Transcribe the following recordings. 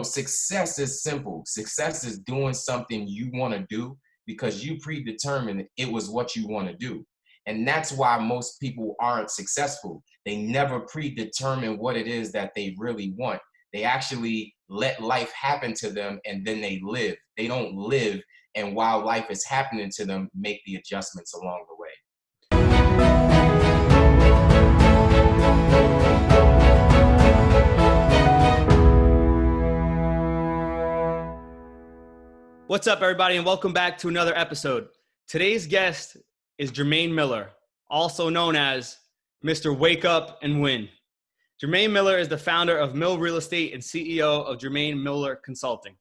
Success is simple. Success is doing something you want to do because you predetermined it was what you want to do. And that's why most people aren't successful. They never predetermine what it is that they really want. They actually let life happen to them and then they live. They don't live, and while life is happening to them, make the adjustments along the way. What's up, everybody, and welcome back to another episode. Today's guest is Jermain Miller, also known as Mr. Wake Up and Win. Jermain Miller is the founder of Mill Real Estate and CEO of Jermain Miller Consulting.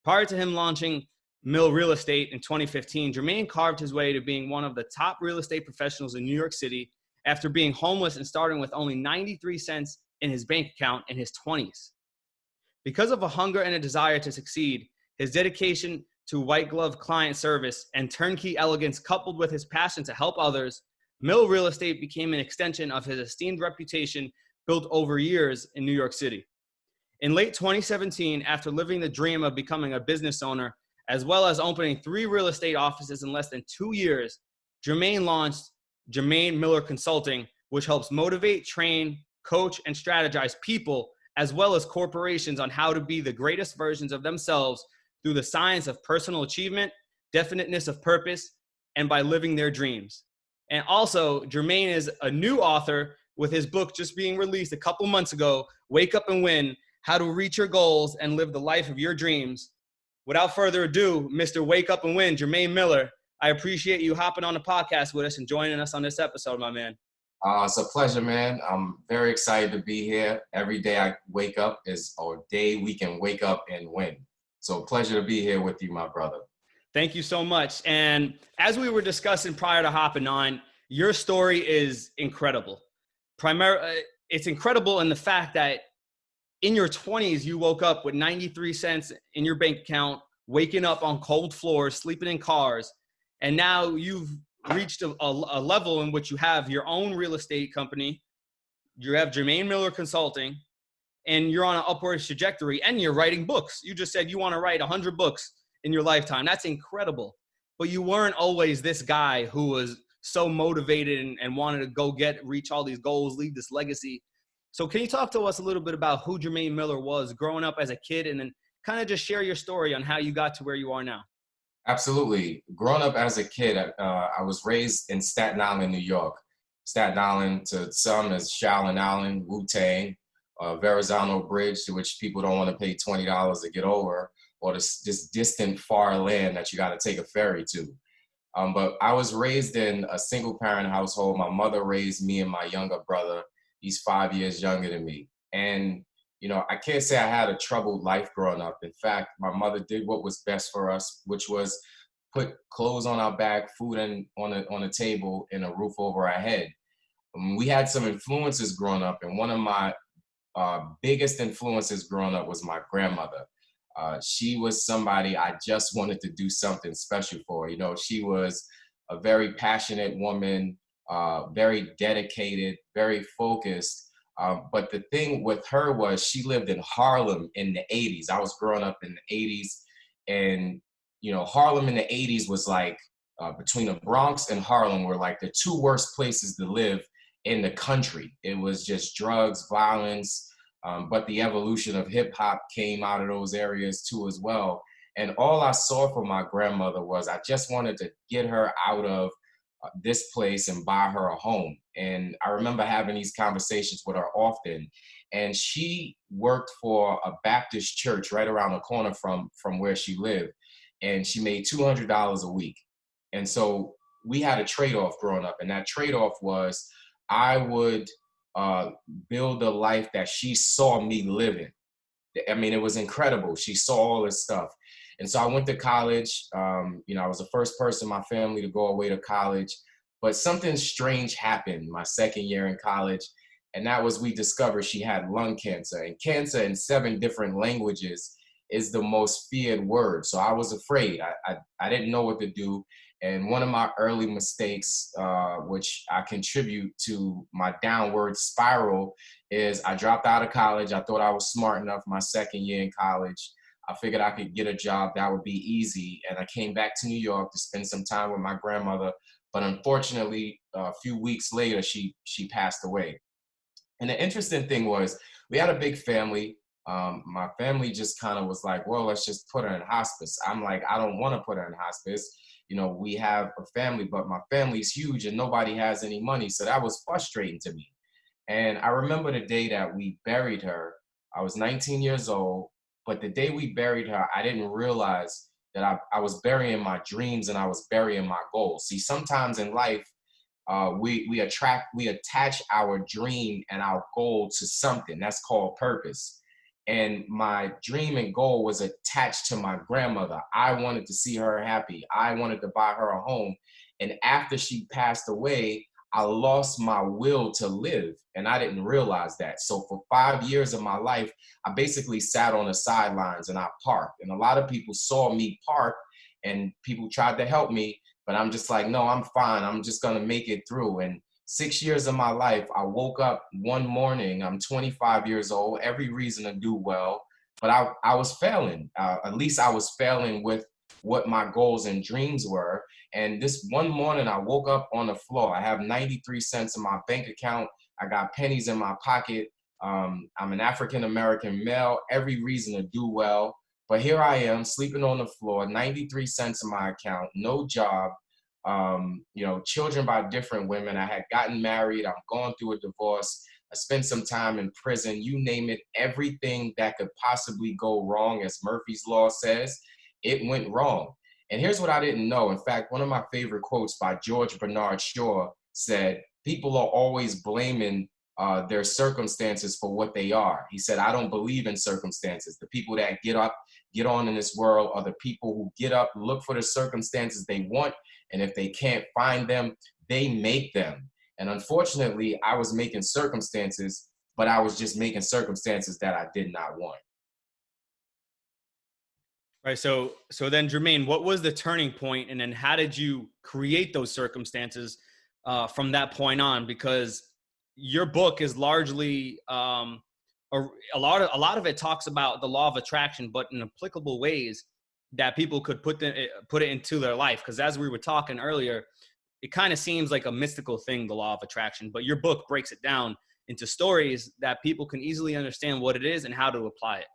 Prior to him launching Mill Real Estate in 2015, Jermain carved his way to being one of the top real estate professionals in New York City after being homeless and starting with only 93 cents in his bank account in his 20s. Because of a hunger and a desire to succeed, his dedication to white glove client service and turnkey elegance, coupled with his passion to help others, Mill Real Estate became an extension of his esteemed reputation built over years in New York City. In late 2017, after living the dream of becoming a business owner, as well as opening 3 real estate offices in less than 2 years, Jermain launched Jermain Miller Consulting, which helps motivate, train, coach, and strategize people, as well as corporations, on how to be the greatest versions of themselves through the science of personal achievement, definiteness of purpose, and by living their dreams. And also, Jermain is a new author with his book just being released a couple months ago, Wake Up and Win, How to Reach Your Goals and Live the Life of Your Dreams. Without further ado, Mr. Wake Up and Win, Jermain Miller, I appreciate you hopping on the podcast with us and joining us on this episode, my man. It's a pleasure, man. I'm very excited to be here. Every day I wake up is a day we can wake up and win. So pleasure to be here with you, my brother. Thank you so much. And as we were discussing prior to hopping on, your story is incredible. It's incredible in the fact that in your 20s, you woke up with 93 cents in your bank account, waking up on cold floors, sleeping in cars. And now you've reached a level in which you have your own real estate company. You have Jermain Miller Consulting, and you're on an upward trajectory, and you're writing books. You just said you want to write 100 books in your lifetime. That's incredible. But you weren't always this guy who was so motivated and wanted to go reach all these goals, leave this legacy. So can you talk to us a little bit about who Jermain Miller was growing up as a kid, and then kind of just share your story on how you got to where you are now? Absolutely. Growing up as a kid, I was raised in Staten Island, New York. Staten Island, to some, is Shaolin Island, Wu-Tang, Verrazano Bridge, to which people don't want to pay $20 to get over, or this distant far land that you got to take a ferry to. But I was raised in a single parent household. My mother raised me and my younger brother. He's 5 years younger than me. And, I can't say I had a troubled life growing up. In fact, my mother did what was best for us, which was put clothes on our back, food on a table, and a roof over our head. We had some influences growing up, and one of my biggest influences growing up was my grandmother. She was somebody I just wanted to do something special for. She was a very passionate woman, very dedicated, very focused. But the thing with her was she lived in Harlem in the 80s. I was growing up in the 80s, and Harlem in the 80s was like between the Bronx and Harlem were like the 2 worst places to live in the country. It was just drugs, violence, but the evolution of hip hop came out of those areas too as well. And all I saw from my grandmother was I just wanted to get her out of this place and buy her a home. And I remember having these conversations with her often. And she worked for a Baptist church right around the corner from where she lived. And she made $200 a week. And so we had a trade-off growing up. And that trade-off was I would build a life that she saw me living. I mean, it was incredible. She saw all this stuff. And so I went to college. I was the first person in my family to go away to college. But something strange happened my second year in college. And that was we discovered she had lung cancer. And cancer in 7 different languages is the most feared word. So I was afraid. I didn't know what to do. And one of my early mistakes, which I contribute to my downward spiral, is I dropped out of college. I thought I was smart enough my second year in college. I figured I could get a job that would be easy. And I came back to New York to spend some time with my grandmother. But unfortunately, a few weeks later, she passed away. And the interesting thing was, we had a big family. My family just kind of was like, well, let's just put her in hospice. I'm like, I don't want to put her in hospice. You know, we have a family, but my family's huge and nobody has any money. So that was frustrating to me. And I remember the day that we buried her. I was 19 years old, but the day we buried her, I didn't realize that I was burying my dreams and I was burying my goals. See, sometimes in life, we attach our dream and our goal to something that's called purpose. And my dream and goal was attached to my grandmother. I wanted to see her happy. I wanted to buy her a home. And after she passed away, I lost my will to live. And I didn't realize that. So for 5 years of my life, I basically sat on the sidelines and I parked. And a lot of people saw me park and people tried to help me. But I'm just like, no, I'm fine. I'm just going to make it through. And 6 years of my life, I woke up one morning, I'm 25 years old, every reason to do well, but I was failing. At least I was failing with what my goals and dreams were. And this one morning, I woke up on the floor. I have 93 cents in my bank account. I got pennies in my pocket. I'm an African-American male, every reason to do well. But here I am sleeping on the floor, 93 cents in my account, no job, children by different women. I had gotten married. I'm going through a divorce. I spent some time in prison, you name it, everything that could possibly go wrong, as Murphy's Law says, it went wrong. And here's what I didn't know. In fact, one of my favorite quotes by George Bernard Shaw said, people are always blaming their circumstances for what they are. He said, I don't believe in circumstances. The people that get on in this world are the people who get up, look for the circumstances they want, and if they can't find them, they make them. And unfortunately, I was making circumstances, but I was just making circumstances that I did not want. Right. So then, Jermain, what was the turning point, and then how did you create those circumstances from that point on? Because your book is largely a lot of it talks about the law of attraction, but in applicable ways that people could put it into their life. Because as we were talking earlier, it kind of seems like a mystical thing, the law of attraction, but your book breaks it down into stories that people can easily understand what it is and how to apply it.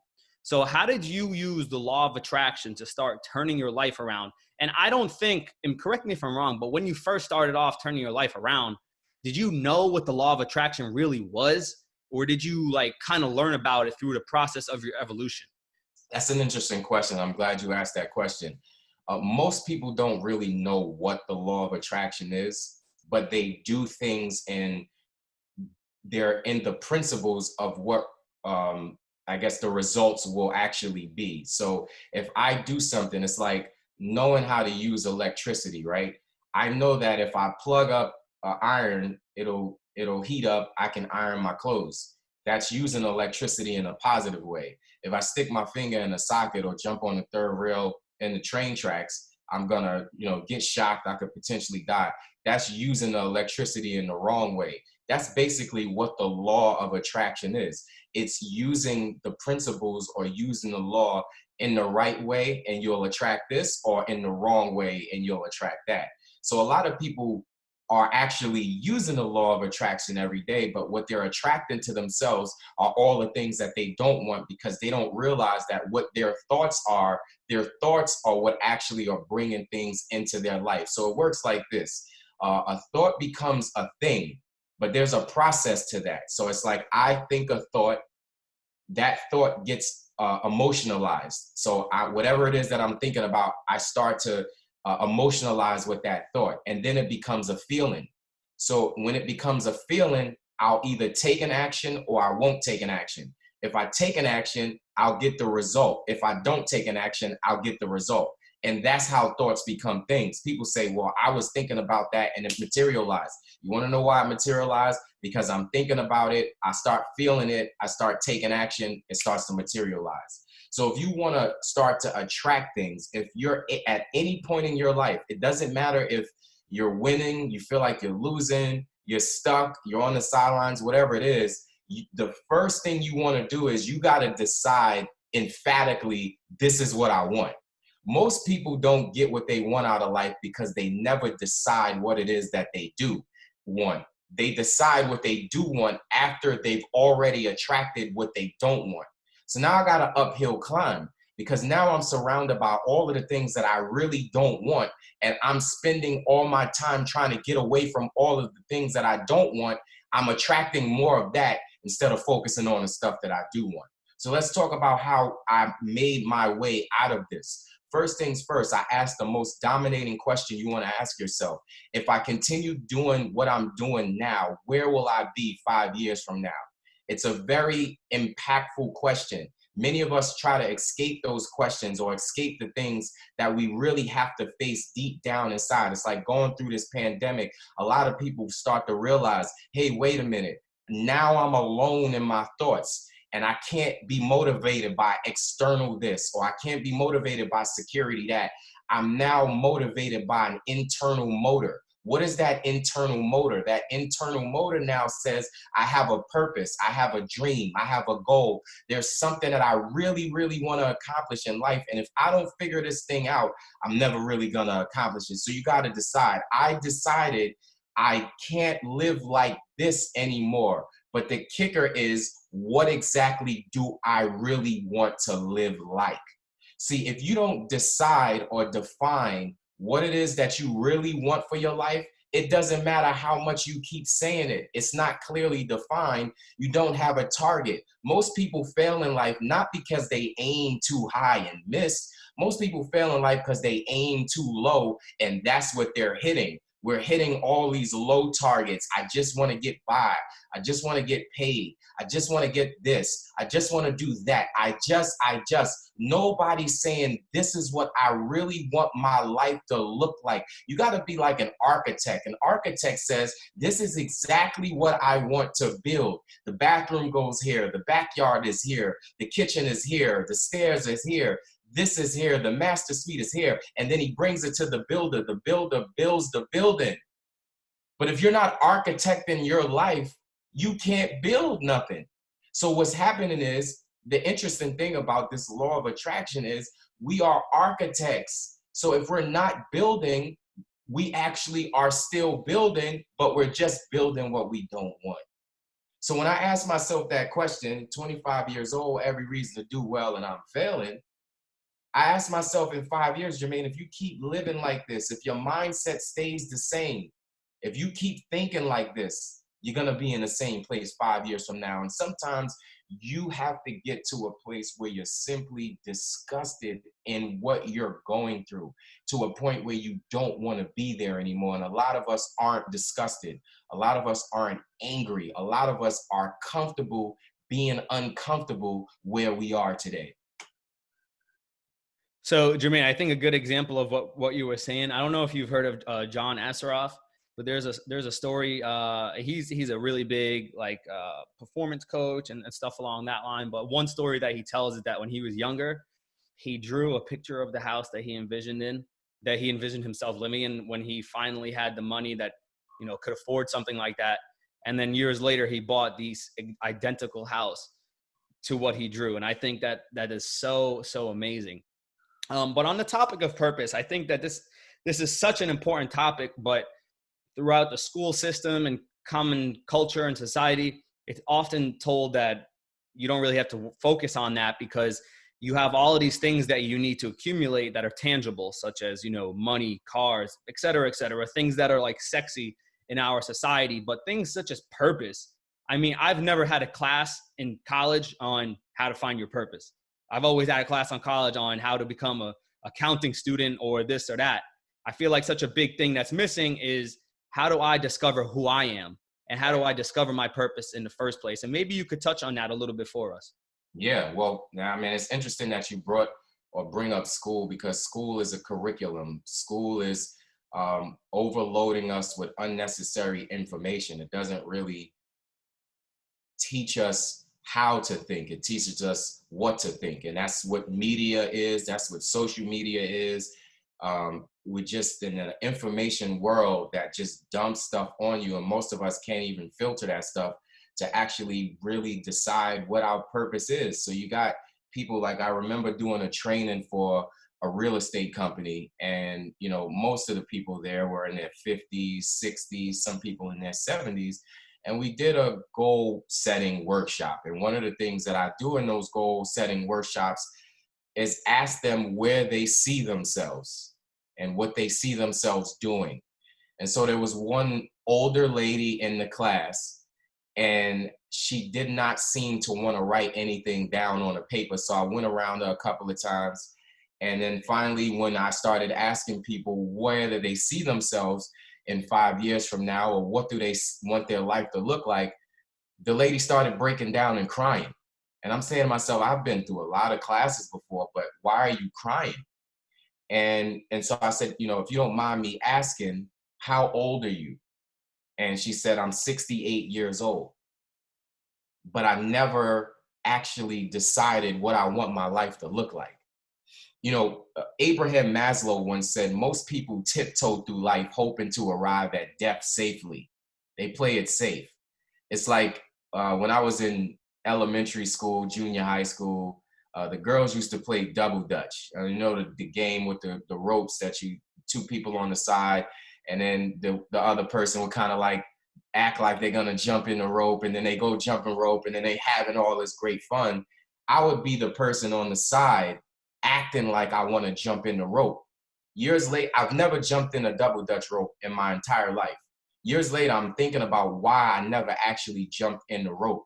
So how did you use the law of attraction to start turning your life around? And I don't think, and correct me if I'm wrong, but when you first started off turning your life around, did you know what the law of attraction really was? Or did you kind of learn about it through the process of your evolution? That's an interesting question. I'm glad you asked that question. Most people don't really know what the law of attraction is, but they do things and they're in the principles of what I guess the results will actually be. So if I do something, it's like knowing how to use electricity, right? I know that if I plug up iron, it'll heat up, I can iron my clothes. That's using electricity in a positive way. If I stick my finger in a socket or jump on the third rail in the train tracks, I'm gonna, get shocked. I could potentially die. That's using the electricity in the wrong way. That's basically what the law of attraction is. It's using the principles or using the law in the right way and you'll attract this, or in the wrong way and you'll attract that. So a lot of people are actually using the law of attraction every day, but what they're attracting to themselves are all the things that they don't want, because they don't realize that what their thoughts are what actually are bringing things into their life. So it works like this. A thought becomes a thing, but there's a process to that. So it's like, I think a thought, that thought gets emotionalized. So whatever it is that I'm thinking about, I start to emotionalize with that thought, and then it becomes a feeling. So when it becomes a feeling, I'll either take an action or I won't take an action. If I take an action, I'll get the result. If I don't take an action, I'll get the result. And that's how thoughts become things. People say, well, I was thinking about that and it materialized. You want to know why it materialized? Because I'm thinking about it, I start feeling it, I start taking action, it starts to materialize. So if you want to start to attract things, if you're at any point in your life, it doesn't matter if you're winning, you feel like you're losing, you're stuck, you're on the sidelines, whatever it is, the first thing you want to do is you got to decide emphatically, this is what I want. Most people don't get what they want out of life because they never decide what it is that they do want. They decide what they do want after they've already attracted what they don't want. So now I got an uphill climb because now I'm surrounded by all of the things that I really don't want. And I'm spending all my time trying to get away from all of the things that I don't want. I'm attracting more of that instead of focusing on the stuff that I do want. So let's talk about how I made my way out of this. First things first, I asked the most dominating question you want to ask yourself. If I continue doing what I'm doing now, where will I be 5 years from now? It's a very impactful question. Many of us try to escape those questions or escape the things that we really have to face deep down inside. It's like going through this pandemic. A lot of people start to realize, hey, wait a minute. Now I'm alone in my thoughts. And I can't be motivated by external this, or I can't be motivated by security that. I'm now motivated by an internal motor. What is that internal motor? That internal motor now says, I have a purpose, I have a dream, I have a goal. There's something that I really, really want to accomplish in life. And if I don't figure this thing out, I'm never really going to accomplish it. So you got to decide. I decided I can't live like this anymore. But the kicker is, what exactly do I really want to live like? See, if you don't decide or define what it is that you really want for your life, it doesn't matter how much you keep saying it. It's not clearly defined. You don't have a target. Most people fail in life not because they aim too high and miss. Most people fail in life because they aim too low, and that's what they're hitting. We're hitting all these low targets. I just want to get by. I just want to get paid. I just want to get this. I just want to do that. I just. Nobody's saying this is what I really want my life to look like. You got to be like an architect. An architect says, this is exactly what I want to build. The bathroom goes here. The backyard is here. The kitchen is here. The stairs is here. This is here, the master suite is here, and then he brings it to the builder builds the building. But if you're not architecting your life, you can't build nothing. So what's happening is, the interesting thing about this law of attraction is we are architects. So if we're not building, we actually are still building, but we're just building what we don't want. So when I ask myself that question, 25 years old, every reason to do well and I'm failing, I asked myself in 5 years, Jermain, if you keep living like this, if your mindset stays the same, if you keep thinking like this, you're going to be in the same place 5 years from now. And sometimes you have to get to a place where you're simply disgusted in what you're going through, to a point where you don't want to be there anymore. And a lot of us aren't disgusted. A lot of us aren't angry. A lot of us are comfortable being uncomfortable where we are today. So, Jermain, I think a good example of what you were saying, I don't know if you've heard of John Assaraf, but there's a story. He's a really big performance coach and stuff along that line. But one story that he tells is that when he was younger, he drew a picture of the house that he envisioned himself living in when he finally had the money that, could afford something like that. And then years later, he bought these identical house to what he drew. And I think that is so amazing. But on the topic of purpose, I think that this is such an important topic, but throughout the school system and common culture and society, it's often told that you don't really have to focus on that because you have all of these things that you need to accumulate that are tangible, such as, money, cars, et cetera, things that are like sexy in our society, but things such as purpose. I mean, I've never had a class in college on how to find your purpose. I've always had a class on college on how to become a accounting student or this or that. I feel like such a big thing that's missing is, how do I discover who I am? And how do I discover my purpose in the first place? And maybe you could touch on that a little bit for us. Yeah, well, I mean, it's interesting that you bring up school, because school is a curriculum. School is overloading us with unnecessary information. It doesn't really teach us how to think. It teaches us what to think. And that's what media is. That's what social media is. We're just in an information world that just dumps stuff on you. And most of us can't even filter that stuff to actually really decide what our purpose is. So you got people like, I remember doing a training for a real estate company, and most of the people there were in their 50s, 60s, some people in their 70s, and we did a goal setting workshop. And one of the things that I do in those goal setting workshops is ask them where they see themselves and what they see themselves doing. And so there was one older lady in the class, and she did not seem to want to write anything down on a paper. So I went around her a couple of times. And then finally, when I started asking people where do they see themselves in 5 years from now, or what do they want their life to look like, the lady started breaking down and crying. And I'm saying to myself, I've been through a lot of classes before, but why are you crying? And so I said, if you don't mind me asking, how old are you? And she said, I'm 68 years old. But I never actually decided what I want my life to look like. Abraham Maslow once said, most people tiptoe through life hoping to arrive at death safely. They play it safe. It's like when I was in elementary school, junior high school, the girls used to play double dutch. The game with the ropes that two people on the side, and then the other person would kind of like act like they're gonna jump in the rope, and then they go jumping rope, and then they having all this great fun. I would be the person on the side acting like I want to jump in the rope. Years later, I've never jumped in a double dutch rope in my entire life. Years later, I'm thinking about why I never actually jumped in the rope.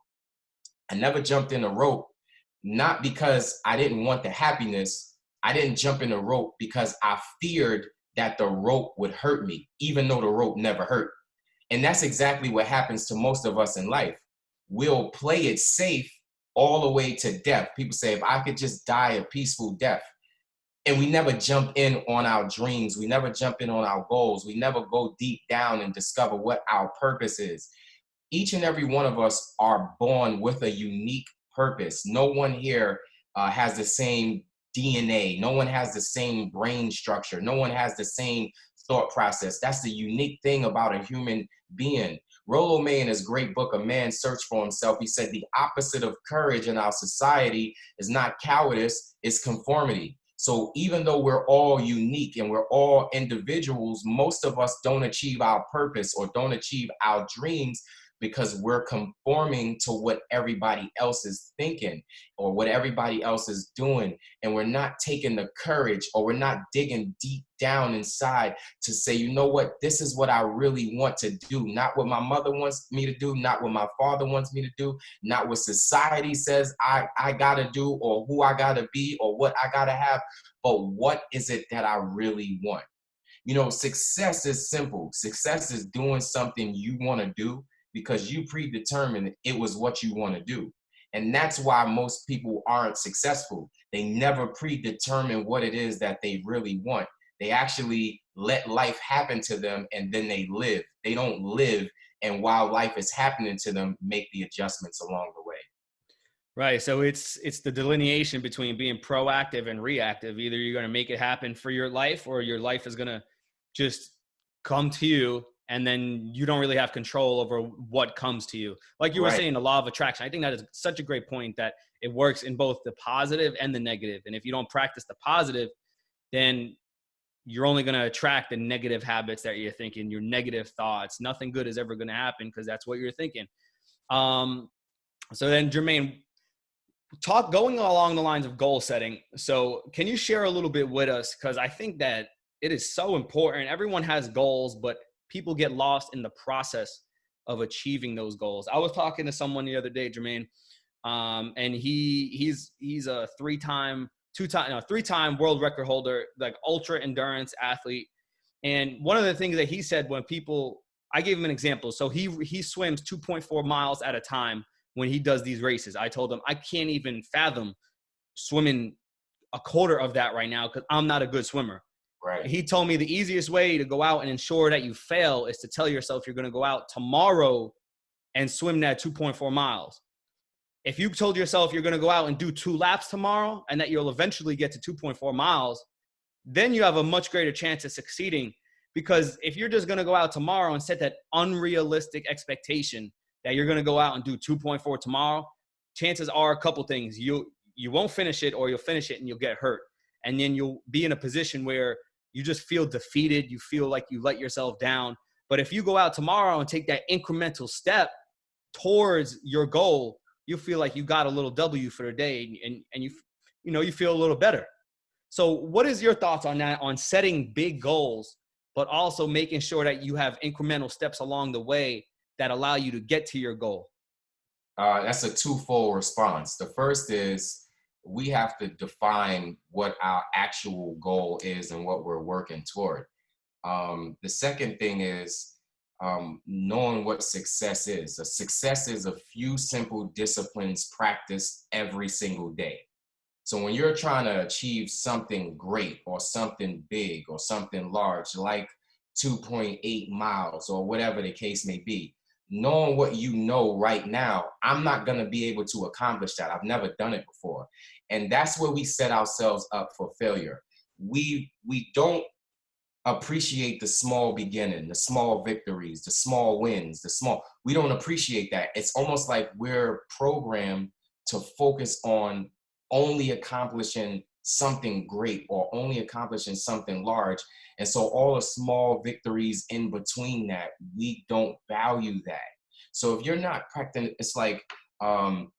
I never jumped in the rope, not because I didn't want the happiness. I didn't jump in the rope because I feared that the rope would hurt me, even though the rope never hurt. And that's exactly what happens to most of us in life. We'll play it safe all the way to death. People say, if I could just die a peaceful death. And we never jump in on our dreams. We never jump in on our goals. We never go deep down and discover what our purpose is. Each and every one of us are born with a unique purpose. No one here has the same DNA. No one has the same brain structure. No one has the same thought process. That's the unique thing about a human being. Rollo May, in his great book, A Man's Search for Himself, he said the opposite of courage in our society is not cowardice, it's conformity. So even though we're all unique and we're all individuals, most of us don't achieve our purpose or don't achieve our dreams because we're conforming to what everybody else is thinking or what everybody else is doing. And we're not taking the courage, or we're not digging deep down inside to say, you know what, this is what I really want to do. Not what my mother wants me to do, not what my father wants me to do, not what society says I gotta do, or who I gotta be, or what I gotta have, but what is it that I really want? Success is simple. Success is doing something you want to do because you predetermined it was what you want to do. And that's why most people aren't successful. They never predetermine what it is that they really want. They actually let life happen to them, and then they live. They don't live, and while life is happening to them, make the adjustments along the way. Right. So it's the delineation between being proactive and reactive. Either you're going to make it happen for your life, or your life is going to just come to you, and then you don't really have control over what comes to you. Like you were saying, the law of attraction. I think that is such a great point, that it works in both the positive and the negative. And if you don't practice the positive, then you're only going to attract the negative habits that you're thinking, your negative thoughts. Nothing good is ever going to happen because that's what you're thinking. So then, Jermain, going along the lines of goal setting. So can you share a little bit with us? Because I think that it is so important. Everyone has goals, but people get lost in the process of achieving those goals. I was talking to someone the other day, Jermain, and he's a three-time world record holder, like ultra endurance athlete. And one of the things that he said, I gave him an example. So he swims 2.4 miles at a time when he does these races. I told him, I can't even fathom swimming a quarter of that right now because I'm not a good swimmer. Right. He told me the easiest way to go out and ensure that you fail is to tell yourself you're going to go out tomorrow and swim that 2.4 miles. if you told yourself you're going to go out and do 2 laps tomorrow and that you'll eventually get to 2.4 miles, then you have a much greater chance of succeeding. Because if you're just going to go out tomorrow and set that unrealistic expectation that you're going to go out and do 2.4 tomorrow, chances are a couple things. You won't finish it, or you'll finish it and you'll get hurt. And then you'll be in a position where you just feel defeated. You feel like you let yourself down. But if you go out tomorrow and take that incremental step towards your goal, you feel like you got a little W for the day, and you feel a little better. So what is your thoughts on that, on setting big goals, but also making sure that you have incremental steps along the way that allow you to get to your goal? That's a twofold response. The first is we have to define what our actual goal is and what we're working toward. The second thing is knowing what success is. A success is a few simple disciplines practiced every single day. So when you're trying to achieve something great or something big or something large, like 2.8 miles or whatever the case may be, knowing what you know right now, I'm not going to be able to accomplish that. I've never done it before. And that's where we set ourselves up for failure. We don't appreciate the small beginning, the small victories, the small wins, we don't appreciate that. It's almost like we're programmed to focus on only accomplishing something great or only accomplishing something large. And so all the small victories in between that, we don't value that. So if you're not practicing, it's like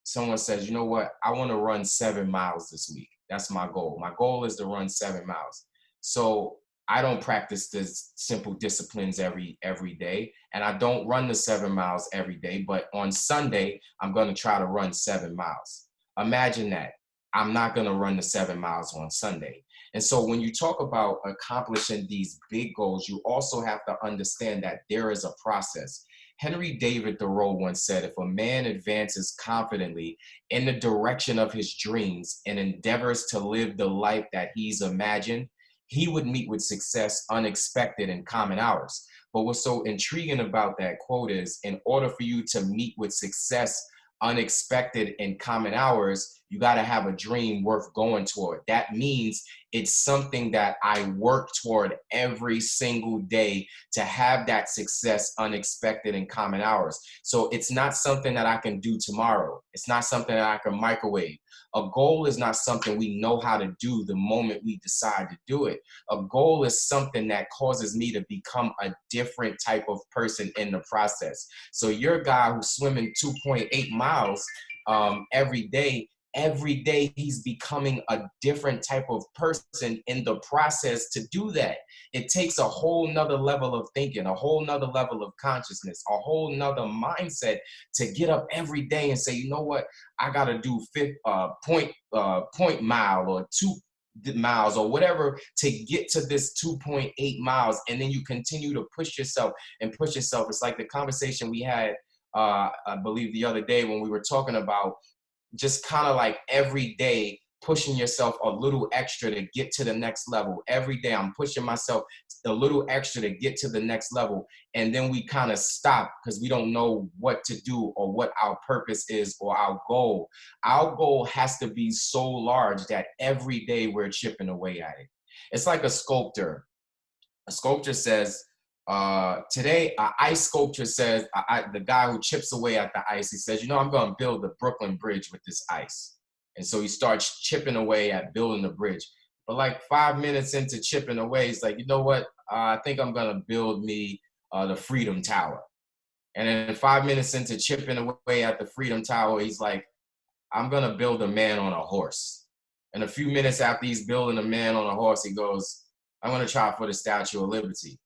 someone says, you know what, I want to run 7 miles this week. That's my goal. My goal is to run 7 miles. So I don't practice the simple disciplines every day, and I don't run the 7 miles every day, but on Sunday, I'm going to try to run 7 miles. Imagine that. I'm not going to run the 7 miles on Sunday. And so when you talk about accomplishing these big goals, you also have to understand that there is a process. Henry David Thoreau once said, if a man advances confidently in the direction of his dreams and endeavors to live the life that he's imagined, he would meet with success unexpected in common hours. But what's so intriguing about that quote is, in order for you to meet with success unexpected in common hours, you got to have a dream worth going toward. That means it's something that I work toward every single day to have that success unexpected in common hours. So it's not something that I can do tomorrow. It's not something that I can microwave. A goal is not something we know how to do the moment we decide to do it. A goal is something that causes me to become a different type of person in the process. So you're a guy who's swimming 2.8 miles every day he's becoming a different type of person in the process to do that. It takes a whole nother level of thinking, a whole nother level of consciousness, a whole nother mindset to get up every day and say, you know what, I got to do point mile or 2 miles or whatever to get to this 2.8 miles. And then you continue to push yourself and push yourself. It's like the conversation we had, I believe the other day, when we were talking about just kind of like every day pushing yourself a little extra to get to the next level. Every day I'm pushing myself a little extra to get to the next level. And then we kind of stop because we don't know what to do or what our purpose is or our goal. Our goal has to be so large that every day we're chipping away at it. It's like a sculptor. A sculptor says, today, an ice sculpture says, the guy who chips away at the ice, he says, you know, I'm going to build the Brooklyn Bridge with this ice. And so he starts chipping away at building the bridge. But like 5 minutes into chipping away, he's like, you know what? I think I'm going to build me the Freedom Tower. And then 5 minutes into chipping away at the Freedom Tower, he's like, I'm going to build a man on a horse. And a few minutes after he's building a man on a horse, he goes, I'm going to try for the Statue of Liberty.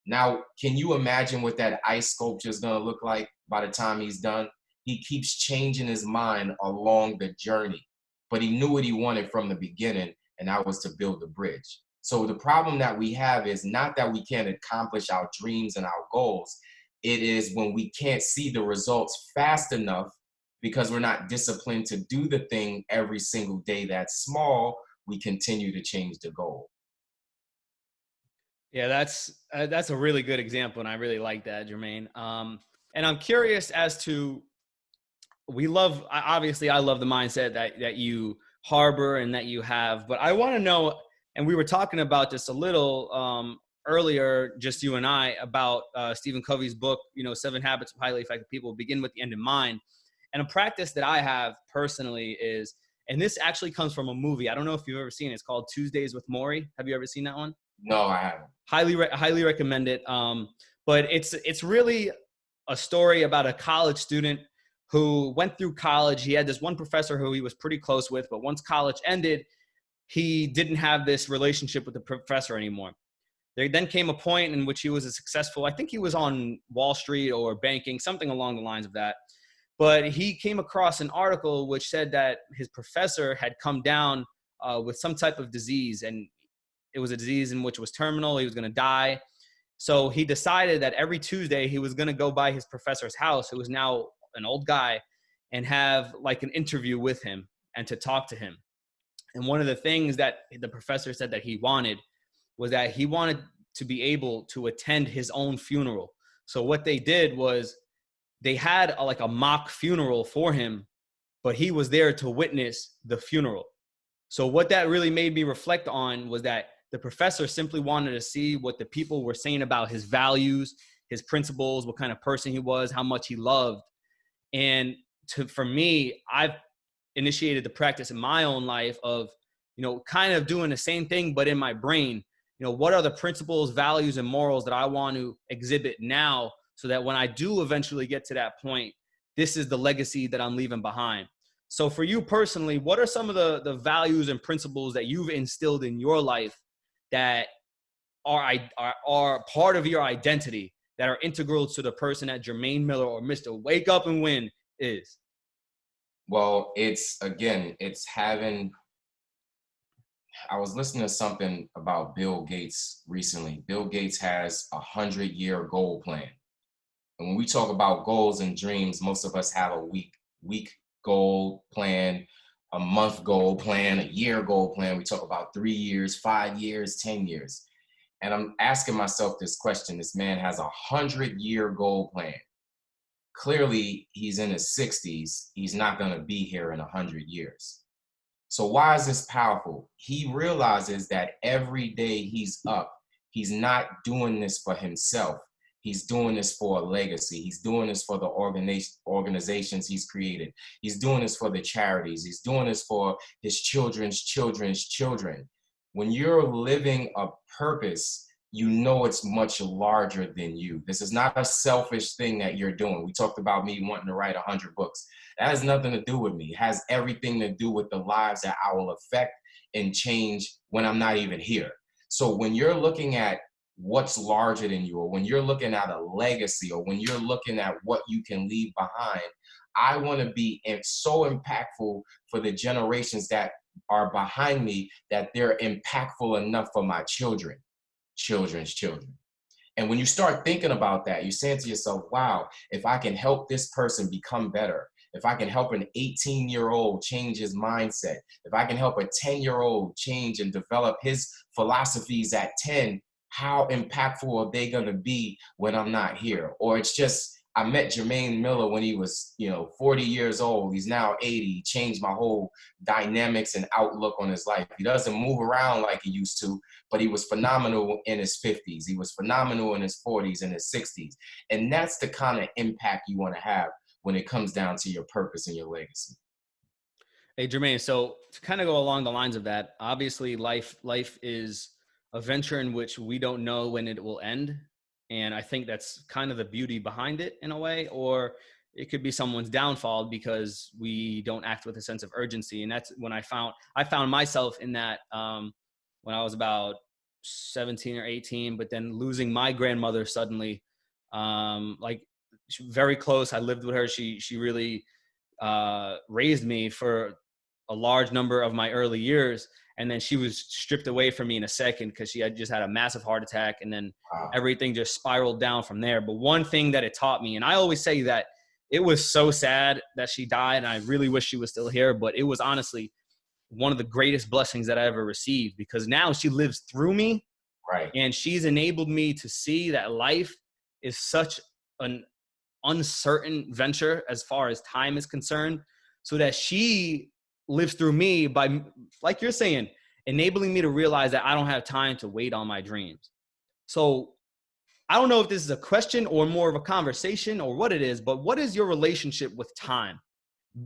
Now, can you imagine what that ice sculpture is going to look like by the time he's done? He keeps changing his mind along the journey, but he knew what he wanted from the beginning, and that was to build the bridge. So the problem that we have is not that we can't accomplish our dreams and our goals. It is when we can't see the results fast enough because we're not disciplined to do the thing every single day that's small, we continue to change the goal. Yeah, that's a really good example, and I really like that, Jermain. And I'm curious as to obviously I love the mindset that you harbor and that you have, but I want to know, and we were talking about this a little earlier, just you and I, about Stephen Covey's book, 7 Habits of Highly Effective People. Begin with the end in mind. And a practice that I have personally is, and this actually comes from a movie. I don't know if you've ever seen it. It's called Tuesdays with Morrie. Have you ever seen that one? No, I haven't. Highly recommend it. But it's really a story about a college student who went through college. He had this one professor who he was pretty close with, but once college ended, he didn't have this relationship with the professor anymore. There then came a point in which he was I think he was on Wall Street or banking, something along the lines of that. But he came across an article which said that his professor had come down with some type of disease, and it was a disease in which was terminal. He was going to die. So he decided that every Tuesday he was going to go by his professor's house, who was now an old guy, and have like an interview with him and to talk to him. And one of the things that the professor said that he wanted was that he wanted to be able to attend his own funeral. So what they did was they had a mock funeral for him, but he was there to witness the funeral. So what that really made me reflect on was that the professor simply wanted to see what the people were saying about his values, his principles, what kind of person he was, how much he loved. And for me, I've initiated the practice in my own life of, kind of doing the same thing, but in my brain. What are the principles, values, and morals that I want to exhibit now, so that when I do eventually get to that point, this is the legacy that I'm leaving behind. So for you personally, what are some of the values and principles that you've instilled in your life that are part of your identity, that are integral to the person that Jermain Miller, or Mr. Wake Up and Win, is? Well, I was listening to something about Bill Gates recently. Bill Gates has 100-year goal plan. And when we talk about goals and dreams, most of us have a week goal plan, a month goal plan, a year goal plan. We talk about 3 years, 5 years, 10 years. And I'm asking myself this question. This man has a 100-year goal plan. Clearly, he's in his 60s. He's not going to be here in 100 years. So why is this powerful? He realizes that every day he's up, he's not doing this for himself. He's doing this for a legacy. He's doing this for the organizations he's created. He's doing this for the charities. He's doing this for his children's children's children. When you're living a purpose, it's much larger than you. This is not a selfish thing that you're doing. We talked about me wanting to write 100 books. That has nothing to do with me. It has everything to do with the lives that I will affect and change when I'm not even here. So when you're looking at what's larger than you, or when you're looking at a legacy, or when you're looking at what you can leave behind, I want to be so impactful for the generations that are behind me, that they're impactful enough for my children's children. And when you start thinking about that, you're saying to yourself, wow, if I can help this person become better, if I can help an 18-year-old change his mindset, if I can help a 10-year-old change and develop his philosophies at 10, how impactful are they going to be when I'm not here? Or it's just, I met Jermain Miller when he was, 40 years old. He's now 80. He changed my whole dynamics and outlook on his life. He doesn't move around like he used to, but he was phenomenal in his 50s. He was phenomenal in his 40s and his 60s. And that's the kind of impact you want to have when it comes down to your purpose and your legacy. Hey, Jermain, so to kind of go along the lines of that, obviously life is a venture in which we don't know when it will end. And I think that's kind of the beauty behind it in a way, or it could be someone's downfall because we don't act with a sense of urgency. And that's when I found myself in that when I was about 17 or 18, but then losing my grandmother suddenly, very close. I lived with her. She really raised me for a large number of my early years. And then she was stripped away from me in a second because she had just had a massive heart attack. And then everything just spiraled down from there. But one thing that it taught me, and I always say that it was so sad that she died, and I really wish she was still here, but it was honestly one of the greatest blessings that I ever received, because now she lives through me. Right. And she's enabled me to see that life is such an uncertain venture as far as time is concerned, so that she lives through me by, like you're saying, enabling me to realize that I don't have time to wait on my dreams. So I don't know if this is a question or more of a conversation or what it is, but what is your relationship with time?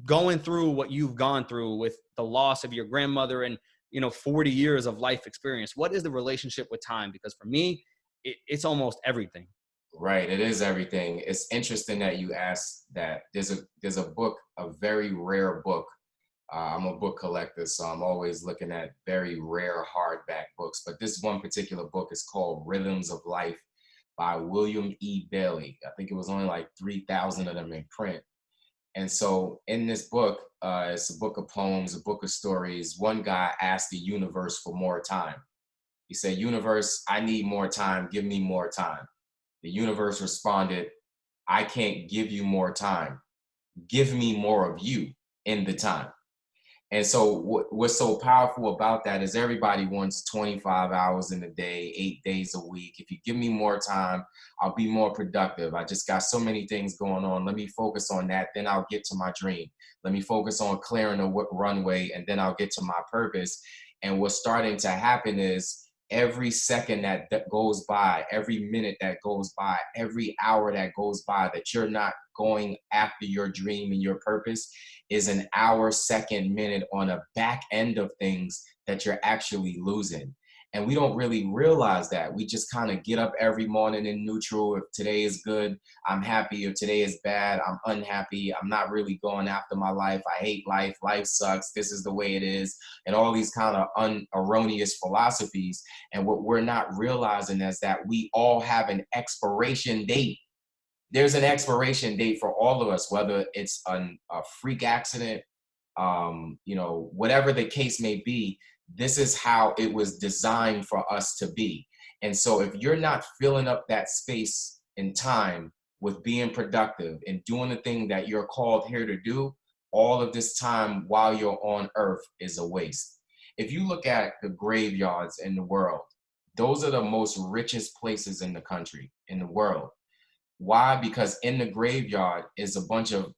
Going through what you've gone through with the loss of your grandmother and, 40 years of life experience. What is the relationship with time? Because for me, it's almost everything. Right. It is everything. It's interesting that you asked that. There's a book, a very rare book. I'm a book collector, so I'm always looking at very rare hardback books. But this one particular book is called Rhythms of Life by William E. Bailey. I think it was only like 3,000 of them in print. And so in this book, it's a book of poems, a book of stories. One guy asked the universe for more time. He said, "Universe, I need more time. Give me more time." The universe responded, "I can't give you more time. Give me more of you in the time." And so what's so powerful about that is everybody wants 25 hours in a day, 8 days a week. If you give me more time, I'll be more productive. I just got so many things going on. Let me focus on that. Then I'll get to my dream. Let me focus on clearing the runway, and then I'll get to my purpose. And what's starting to happen is every second that goes by, every minute that goes by, every hour that goes by that you're not going after your dream and your purpose is an hour, second, minute on a back end of things that you're actually losing. And we don't really realize that. We just kind of get up every morning in neutral. If today is good, I'm happy. If today is bad, I'm unhappy. I'm not really going after my life. I hate life. Life sucks. This is the way it is. And all these kind of erroneous philosophies. And what we're not realizing is that we all have an expiration date. There's an expiration date for all of us, whether it's a freak accident, whatever the case may be. This is how it was designed for us to be. And so if you're not filling up that space and time with being productive and doing the thing that you're called here to do, all of this time while you're on earth is a waste. If you look at the graveyards in the world, those are the most richest places in the country, in the world. Why? Because in the graveyard is a bunch of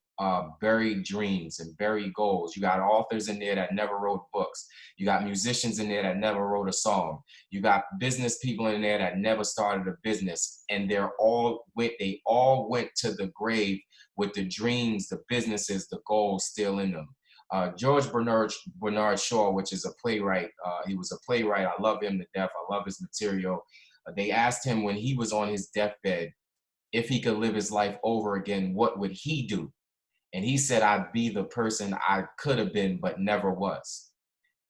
buried dreams and buried goals. You got authors in there that never wrote books. You got musicians in there that never wrote a song. You got business people in there that never started a business. And they all went to the grave with the dreams, the businesses, the goals still in them. George Bernard Shaw, which is a playwright, he was a playwright. I love him to death. I love his material. They asked him when he was on his deathbed, if he could live his life over again, what would he do? And he said, "I'd be the person I could have been, but never was."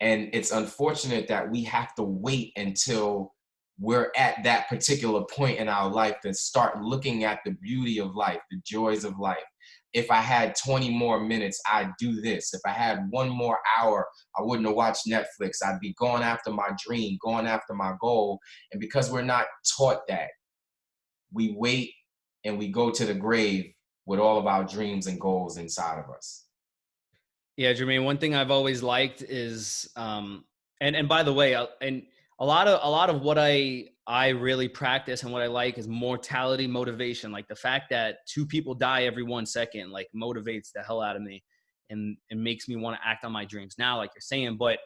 And it's unfortunate that we have to wait until we're at that particular point in our life to start looking at the beauty of life, the joys of life. If I had 20 more minutes, I'd do this. If I had one more hour, I wouldn't have watched Netflix. I'd be going after my dream, going after my goal. And because we're not taught that, we wait and we go to the grave with all of our dreams and goals inside of us. Yeah, Jermaine, one thing I've always liked is, and by the way, and a lot of what I really practice and what I like is mortality motivation. Like the fact that 2 people die every 1 second, like motivates the hell out of me and makes me want to act on my dreams now, like you're saying. But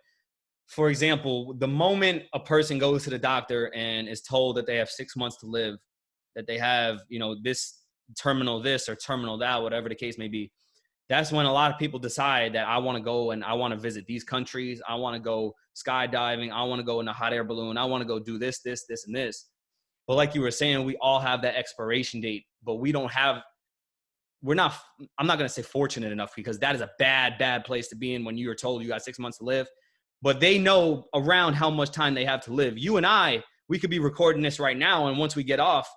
for example, the moment a person goes to the doctor and is told that they have 6 months to live, that they have, this terminal this or terminal that, whatever the case may be, that's when a lot of people decide that I want to go and I want to visit these countries. I want to go skydiving. I want to go in a hot air balloon. I want to go do this, and this. But like you were saying, we all have that expiration date, but I'm not going to say fortunate enough, because that is a bad place to be in when you are told you got 6 months to live. But they know around how much time they have to live. You and I, we could be recording this right now, and once we get off,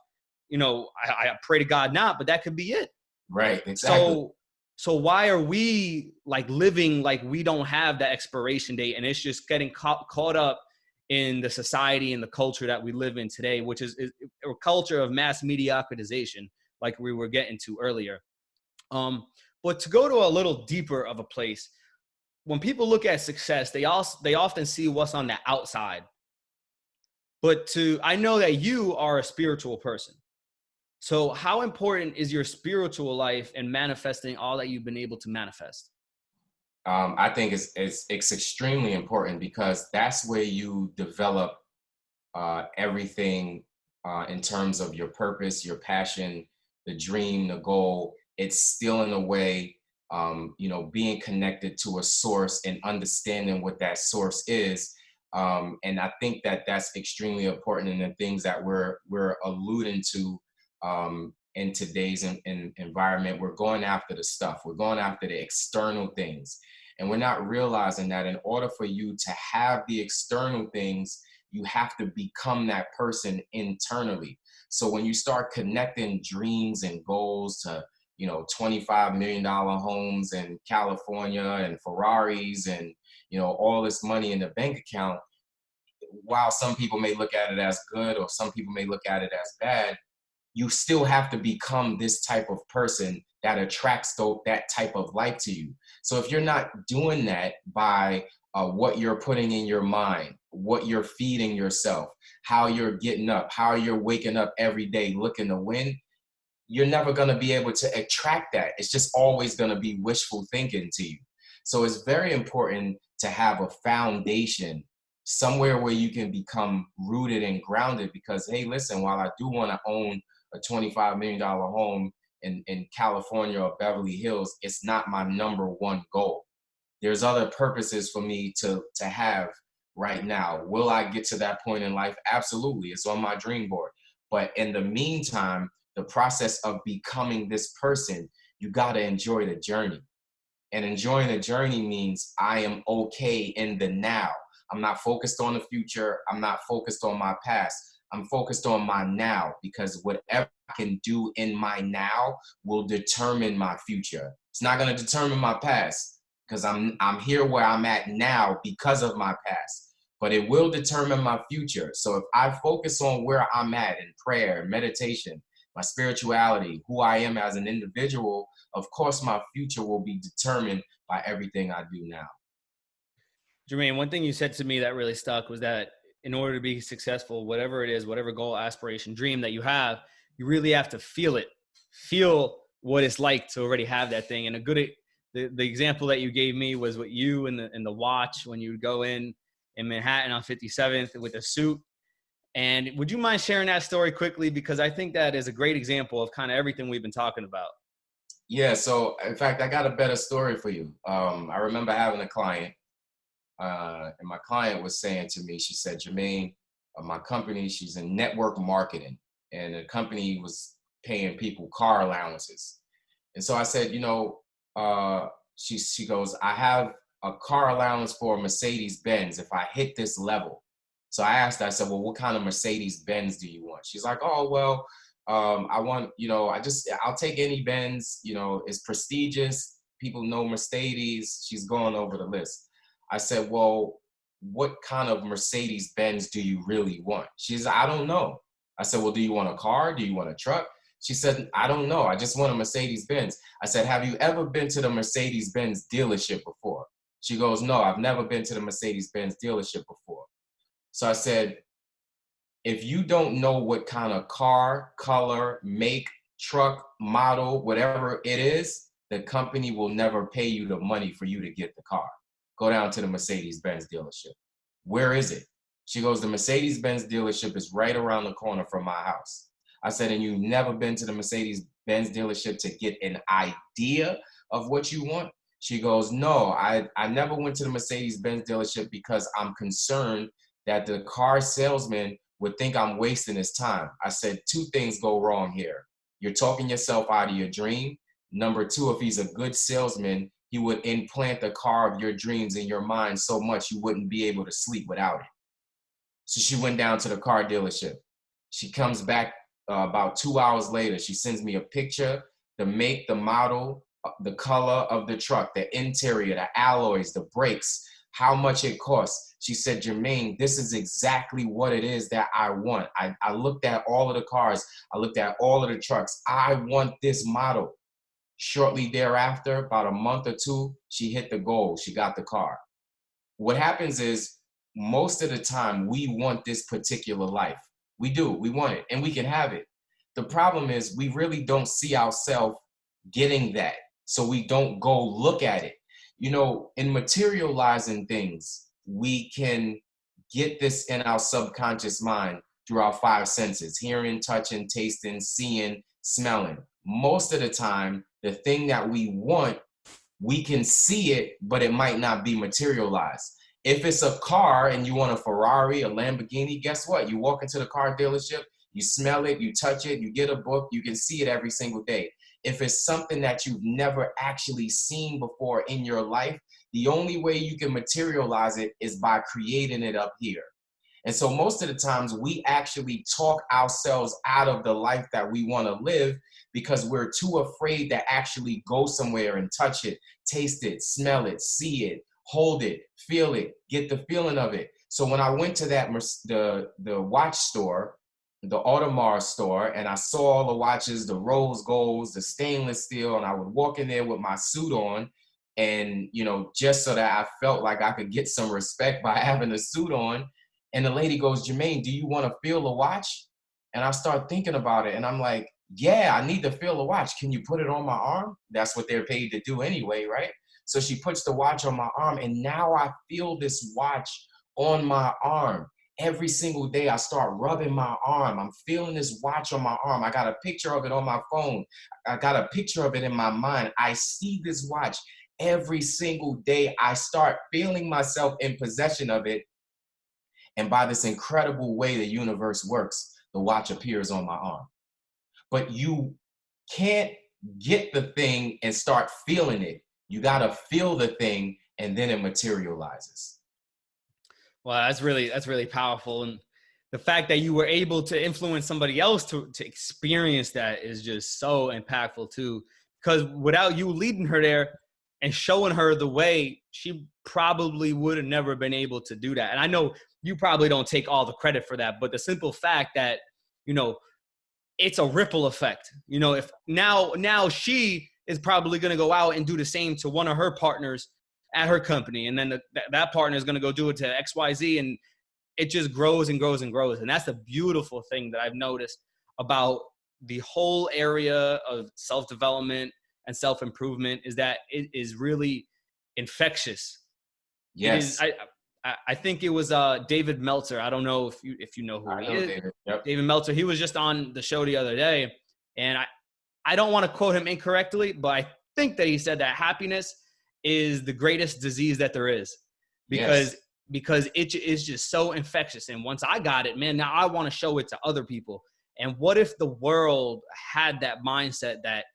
I pray to God not, but that could be it. Right, exactly. So why are we like living like we don't have that expiration date? And it's just getting caught up in the society and the culture that we live in today, which is a culture of mass mediocritization, like we were getting to earlier. But to go to a little deeper of a place, when people look at success, they often see what's on the outside. But I know that you are a spiritual person. So how important is your spiritual life and manifesting all that you've been able to manifest? I think it's extremely important because that's where you develop everything in terms of your purpose, your passion, the dream, the goal. It's still in a way, being connected to a source and understanding what that source is. And I think that that's extremely important in the things that we're alluding to in today's environment. We're going after the stuff. We're going after the external things. And we're not realizing that in order for you to have the external things, you have to become that person internally. So when you start connecting dreams and goals to, $25 million homes in California and Ferraris and, all this money in the bank account, while some people may look at it as good or some people may look at it as bad, you still have to become this type of person that attracts that type of life to you. So if you're not doing that by what you're putting in your mind, what you're feeding yourself, how you're getting up, how you're waking up every day looking to win, you're never going to be able to attract that. It's just always going to be wishful thinking to you. So it's very important to have a foundation somewhere where you can become rooted and grounded because, hey, listen, while I do want to own a $25 million home in California or Beverly Hills, it's not my number one goal. There's other purposes for me to have right now. Will I get to that point in life? Absolutely. It's on my dream board. But in the meantime, the process of becoming this person, you got to enjoy the journey. And enjoying the journey means I am okay in the now. I'm not focused on the future. I'm not focused on my past. I'm focused on my now because whatever I can do in my now will determine my future. It's not going to determine my past because I'm here where I'm at now because of my past, but it will determine my future. So if I focus on where I'm at in prayer, meditation, my spirituality, who I am as an individual, of course, my future will be determined by everything I do now. Jermain, one thing you said to me that really stuck was that in order to be successful, whatever it is, whatever goal, aspiration, dream that you have, you really have to feel it, feel what it's like to already have that thing. And the example that you gave me was what you and the watch when you would go in Manhattan on 57th with a suit. And would you mind sharing that story quickly? Because I think that is a great example of kind of everything we've been talking about. Yeah. So in fact, I got a better story for you. I remember having a client and my client was saying to me, she said, Jermain, my company, she's in network marketing and the company was paying people car allowances. And so I said, she goes, I have a car allowance for a Mercedes Benz if I hit this level. So I asked her, I said, well, what kind of Mercedes Benz do you want? She's like, oh, well, I want, I'll take any Benz, it's prestigious. People know Mercedes. She's going over the list. I said, well, what kind of Mercedes Benz do you really want? She's, I don't know. I said, well, do you want a car? Do you want a truck? She said, I don't know. I just want a Mercedes Benz. I said, have you ever been to the Mercedes Benz dealership before? She goes, no, I've never been to the Mercedes Benz dealership before. So I said, if you don't know what kind of car, color, make, truck, model, whatever it is, the company will never pay you the money for you to get the car. Go down to the Mercedes-Benz dealership. Where is it? She goes, the Mercedes-Benz dealership is right around the corner from my house. I said, and you've never been to the Mercedes-Benz dealership to get an idea of what you want? She goes, no, I never went to the Mercedes-Benz dealership because I'm concerned that the car salesman would think I'm wasting his time. I said, two things go wrong here. You're talking yourself out of your dream. Number two, if he's a good salesman, he would implant the car of your dreams in your mind so much you wouldn't be able to sleep without it. So she went down to the car dealership. She comes back about 2 hours later. She sends me a picture, the make, the model, the color of the truck, the interior, the alloys, the brakes, how much it costs. She said, Jermain, this is exactly what it is that I want. I looked at all of the cars. I looked at all of the trucks. I want this model. Shortly thereafter, about a month or two, she hit the goal. She got the car. What happens is most of the time we want this particular life. We do. We want it and we can have it. the problem is we really don't see ourselves getting that. So we don't go look at it. You know, in materializing things, we can get this in our subconscious mind through our five senses: hearing, touching, tasting, seeing, smelling. Most of the time, the thing that we want, we can see it, but it might not be materialized. If it's a car and you want a Ferrari, a Lamborghini, guess what? You walk into the car dealership, you smell it, you touch it, you get a book, you can see it every single day. If it's something that you've never actually seen before in your life, the only way you can materialize it is by creating it up here. And so most of the times we actually talk ourselves out of the life that we want to live because we're too afraid to actually go somewhere and touch it, taste it, smell it, see it, hold it, feel it, get the feeling of it. So when I went to the watch store, the Audemars store, and I saw all the watches, the rose golds, the stainless steel, and I would walk in there with my suit on, and you know, just so that I felt like I could get some respect by having a suit on. And the lady goes, "Jermain, do you want to feel the watch?" And I start thinking about it, and I'm like, "Yeah, I need to feel the watch. Can you put it on my arm?" That's what they're paid to do anyway, right? So she puts the watch on my arm, and now I feel this watch on my arm. Every single day I start rubbing my arm. I'm feeling this watch on my arm. I got a picture of it on my phone. I got a picture of it in my mind. I see this watch every single day. I start feeling myself in possession of it. And by this incredible way the universe works, the watch appears on my arm. But you can't get the thing and start feeling it. You got to feel the thing and then it materializes. Well, that's really powerful. And the fact that you were able to influence somebody else to experience that is just so impactful too. Because without you leading her there and showing her the way, she probably would have never been able to do that. And I know you probably don't take all the credit for that, but the simple fact that, you know, it's a ripple effect. You know, if now she is probably going to go out and do the same to one of her partners at her company. And then that partner is going to go do it to XYZ, and it just grows and grows and grows. And that's the beautiful thing that I've noticed about the whole area of self-development and self-improvement is that it is really infectious. Yes. I think it was David Meltzer. I don't know if you know who he is. David. Yep. David Meltzer. He was just on the show the other day, and I don't want to quote him incorrectly, but I think that he said that happiness is the greatest disease that there is, because it is just so infectious. And once I got it, man, now I want to show it to other people. And what if the world had that mindset that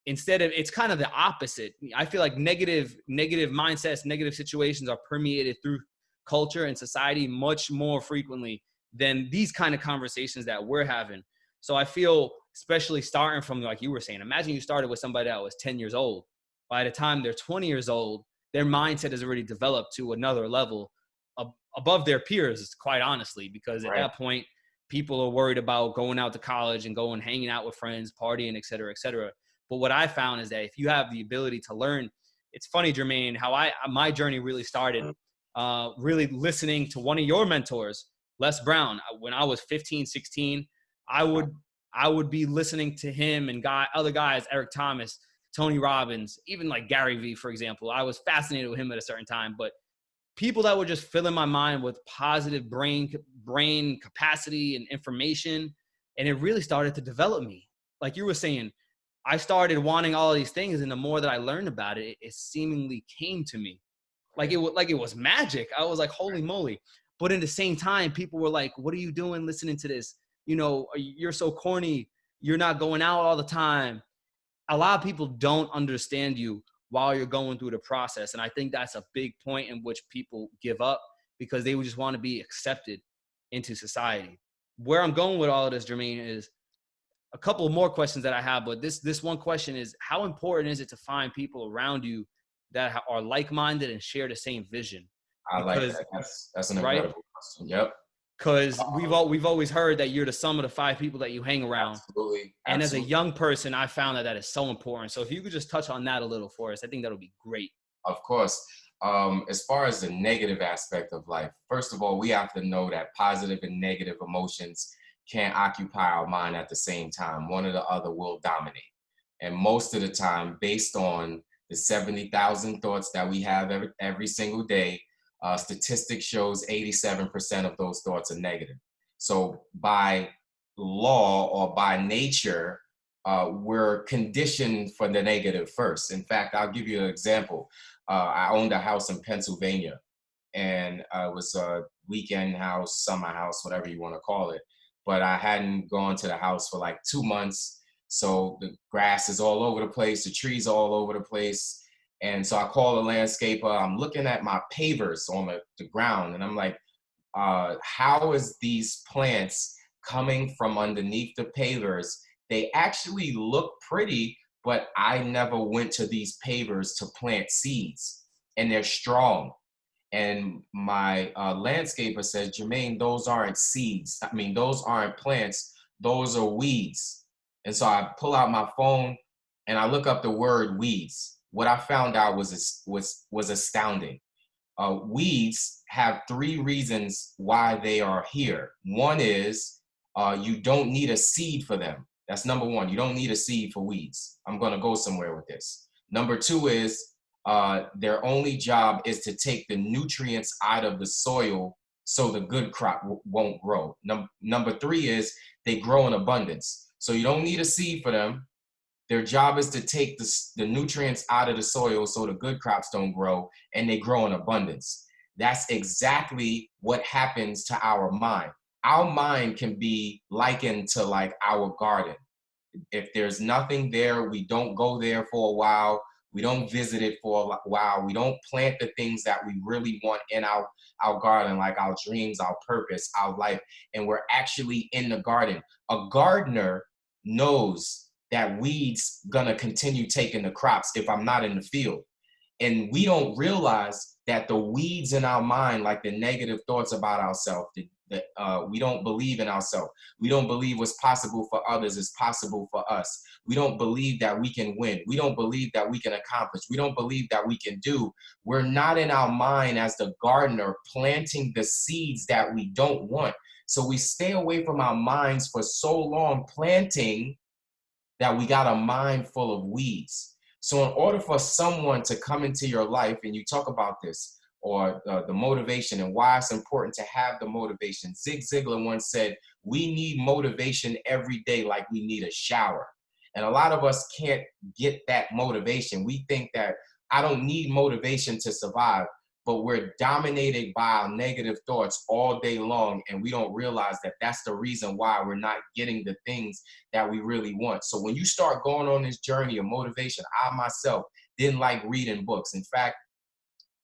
instead of, it's kind of the opposite. I feel like negative mindsets, negative situations are permeated through culture and society much more frequently than these kind of conversations that we're having. So I feel, especially starting from, like you were saying, imagine you started with somebody that was 10 years old. By the time they're 20 years old, their mindset has already developed to another level above their peers, quite honestly, because at that point, people are worried about going out to college and going hanging out with friends, partying, et cetera, et cetera. But what I found is that if you have the ability to learn, it's funny, Jermain, how my journey really started, really listening to one of your mentors, Les Brown. When I was 15, 16, I would be listening to him and other guys, Eric Thomas, Tony Robbins, even like Gary Vee, for example. I was fascinated with him at a certain time, but people that were just filling my mind with positive brain capacity and information. And it really started to develop me. Like you were saying, I started wanting all of these things. And the more that I learned about it, it seemingly came to me like it was magic. I was like, holy moly. But at the same time, people were like, what are you doing listening to this? You know, you're so corny. You're not going out all the time. A lot of people don't understand you while you're going through the process. And I think that's a big point in which people give up because they would just want to be accepted into society. Where I'm going with all of this, Jermain, is a couple more questions that I have, but this one question is, how important is it to find people around you that are like-minded and share the same vision? I like that. That's an incredible question. Yep. Because we've always heard that you're the sum of the 5 people that you hang around. Absolutely. And as a young person, I found that is so important. So if you could just touch on that a little for us, I think that would be great. Of course. As far as the negative aspect of life, first of all, we have to know that positive and negative emotions can't occupy our mind at the same time. One or the other will dominate. And most of the time, based on the 70,000 thoughts that we have every single day, statistics shows 87% of those thoughts are negative. So by law or by nature, we're conditioned for the negative first. In fact, I'll give you an example. I owned a house in Pennsylvania, and it was a weekend house, summer house, whatever you want to call it. But I hadn't gone to the house for like 2 months. So the grass is all over the place, the trees are all over the place. And so I call a landscaper. I'm looking at my pavers on the ground, and I'm like, how is these plants coming from underneath the pavers? They actually look pretty, but I never went to these pavers to plant seeds, and they're strong. And my landscaper says, Jermain, those aren't seeds. I mean, those aren't plants. Those are weeds. And so I pull out my phone and I look up the word weeds. What I found out was astounding. Weeds have 3 reasons why they are here. One is you don't need a seed for them. That's number 1. You don't need a seed for weeds. I'm going to go somewhere with this. Number 2 is their only job is to take the nutrients out of the soil so the good crop won't grow. Number 3 is they grow in abundance. So you don't need a seed for them. Their job is to take the nutrients out of the soil so the good crops don't grow, and they grow in abundance. That's exactly what happens to our mind. Our mind can be likened to like our garden. If there's nothing there, we don't go there for a while. We don't visit it for a while. We don't plant the things that we really want in our garden, like our dreams, our purpose, our life. And we're actually in the garden. A gardener knows that weeds gonna continue taking the crops if I'm not in the field. And we don't realize that the weeds in our mind, like the negative thoughts about ourselves, we don't believe in ourselves. We don't believe what's possible for others is possible for us. We don't believe that we can win. We don't believe that we can accomplish. We don't believe that we can do. We're not in our mind as the gardener planting the seeds that we don't want. So we stay away from our minds for so long planting that we got a mind full of weeds. So in order for someone to come into your life, and you talk about this, or the motivation and why it's important to have the motivation. Zig Ziglar once said, we need motivation every day like we need a shower. And a lot of us can't get that motivation. We think that I don't need motivation to survive, but we're dominated by our negative thoughts all day long. And we don't realize that that's the reason why we're not getting the things that we really want. So when you start going on this journey of motivation, I myself didn't like reading books. In fact,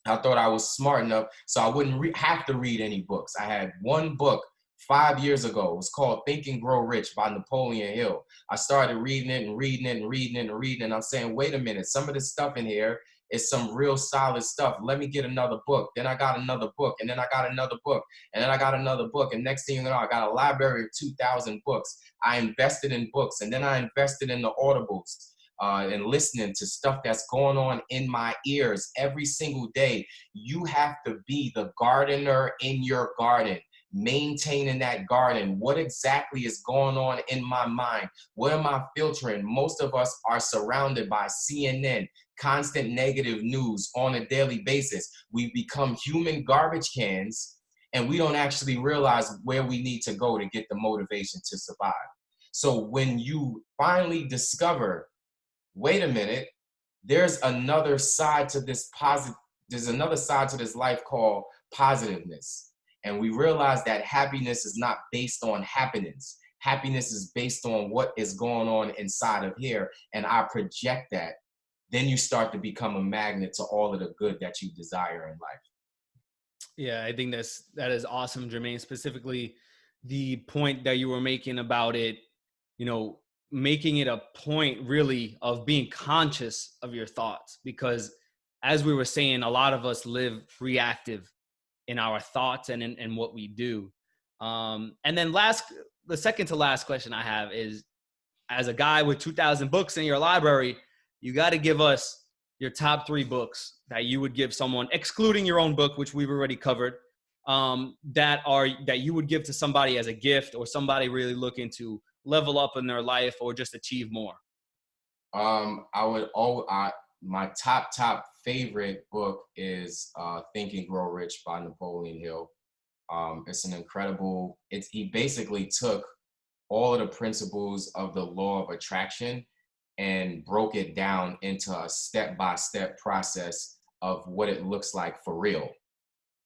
I thought I was smart enough so I wouldn't have to read any books. I had one book 5 years ago. It was called Think and Grow Rich by Napoleon Hill. I started reading it and reading it and reading it and reading it. And I'm saying, wait a minute, some of this stuff in here is some real solid stuff. Let me get another book. Then I got another book. And then I got another book. And then I got another book. And next thing you know, I got a library of 2,000 books. I invested in books. And then I invested in the audibles. And listening to stuff that's going on in my ears every single day. You have to be the gardener in your garden, maintaining that garden. What exactly is going on in my mind? What am I filtering? Most of us are surrounded by CNN, constant negative news on a daily basis. We become human garbage cans, and we don't actually realize where we need to go to get the motivation to survive. So when you finally discover, wait a minute, there's another side to this there's another side to this life called positiveness. And we realize that happiness is not based on happenings. Happiness is based on what is going on inside of here. And I project that. Then you start to become a magnet to all of the good that you desire in life. Yeah, I think that is awesome, Jermain. Specifically, the point that you were making about it, making it a point really of being conscious of your thoughts, because as we were saying, a lot of us live reactive in our thoughts and in what we do. And then the second to last question I have is, as a guy with 2,000 books in your library, you got to give us your top 3 books that you would give someone, excluding your own book, which we've already covered, that you would give to somebody as a gift, or somebody really looking to level up in their life or just achieve more? My top favorite book is Think and Grow Rich by Napoleon Hill. It's an incredible, he basically took all of the principles of the law of attraction and broke it down into a step-by-step process of what it looks like for real.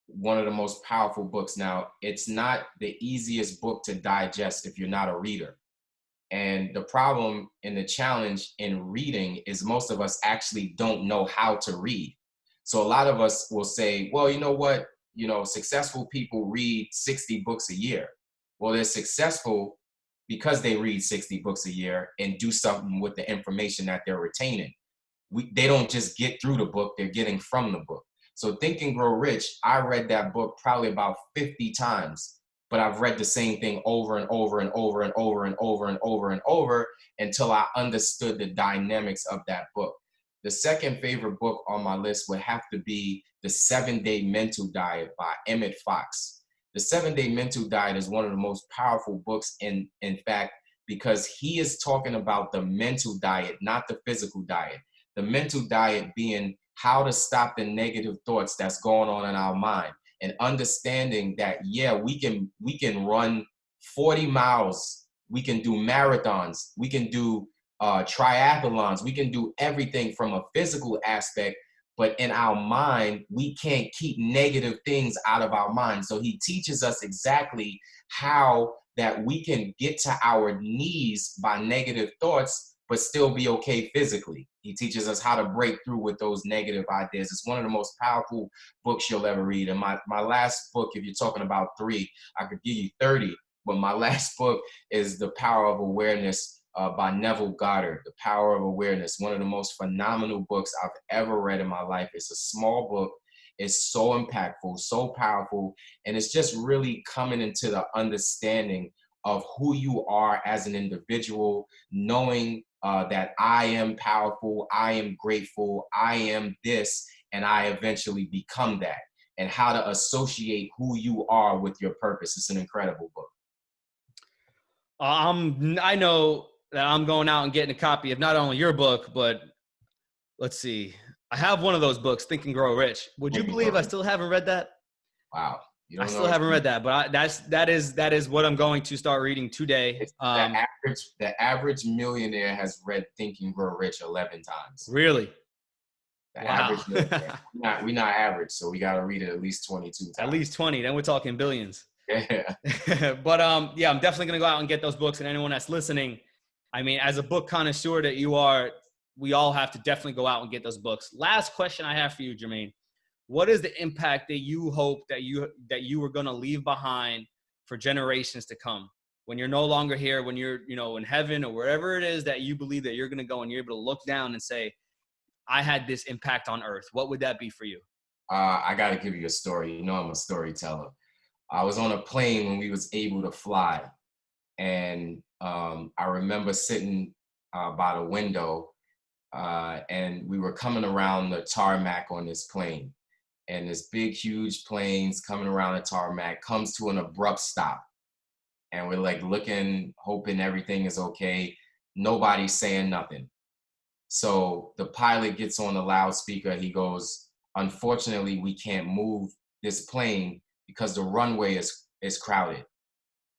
One of the most powerful books. Now, it's not the easiest book to digest if you're not a reader. And the problem and the challenge in reading is most of us actually don't know how to read. So a lot of us will say, well, you know what? Successful people read 60 books a year. Well, they're successful because they read 60 books a year and do something with the information that they're retaining. They don't just get through the book, they're getting from the book. So Think and Grow Rich, I read that book probably about 50 times, but I've read the same thing over and over and over and over and over and over and over until I understood the dynamics of that book. The second favorite book on my list would have to be The 7-Day Mental Diet by Emmett Fox. The 7-Day Mental Diet is one of the most powerful books in fact, because he is talking about the mental diet, not the physical diet. The mental diet being how to stop the negative thoughts that's going on in our mind, and understanding that, yeah, we can run 40 miles, we can do marathons, we can do triathlons, we can do everything from a physical aspect, but in our mind, we can't keep negative things out of our mind. So he teaches us exactly how that we can get to our knees by negative thoughts, but still be okay physically. He teaches us how to break through with those negative ideas. It's one of the most powerful books you'll ever read. And my last book, if you're talking about 3, I could give you 30, but my last book is The Power of Awareness by Neville Goddard. The Power of Awareness, one of the most phenomenal books I've ever read in my life. It's a small book. It's so impactful, so powerful, and it's just really coming into the understanding of who you are as an individual, knowing that I am powerful, I am grateful, I am this, and I eventually become that, and how to associate who you are with your purpose. It's an incredible book. I know that I'm going out and getting a copy of not only your book, but let's see. I have one of those books, Think and Grow Rich. Would you believe I still haven't read that? Wow. I still haven't read that, but that is what I'm going to start reading today. The average millionaire has read Think and Grow Rich 11 times. Really? The average millionaire. We're not average, so we got to read it at least 22 times. At least 20. Then we're talking billions. Yeah. But yeah, I'm definitely going to go out and get those books. And anyone that's listening, I mean, as a book connoisseur that you are, we all have to definitely go out and get those books. Last question I have for you, Jermain. What is the impact that you hope that you are going to leave behind for generations to come? When you're no longer here, when you're, in heaven or wherever it is that you believe that you're going to go, and you're able to look down and say, I had this impact on earth. What would that be for you? I got to give you a story. I'm a storyteller. I was on a plane when we was able to fly. And I remember sitting by the window and we were coming around the tarmac on this plane. And this big, huge plane's coming around the tarmac, comes to an abrupt stop. And we're like looking, hoping everything is okay. Nobody's saying nothing. So the pilot gets on the loudspeaker. He goes, unfortunately, we can't move this plane because the runway is crowded.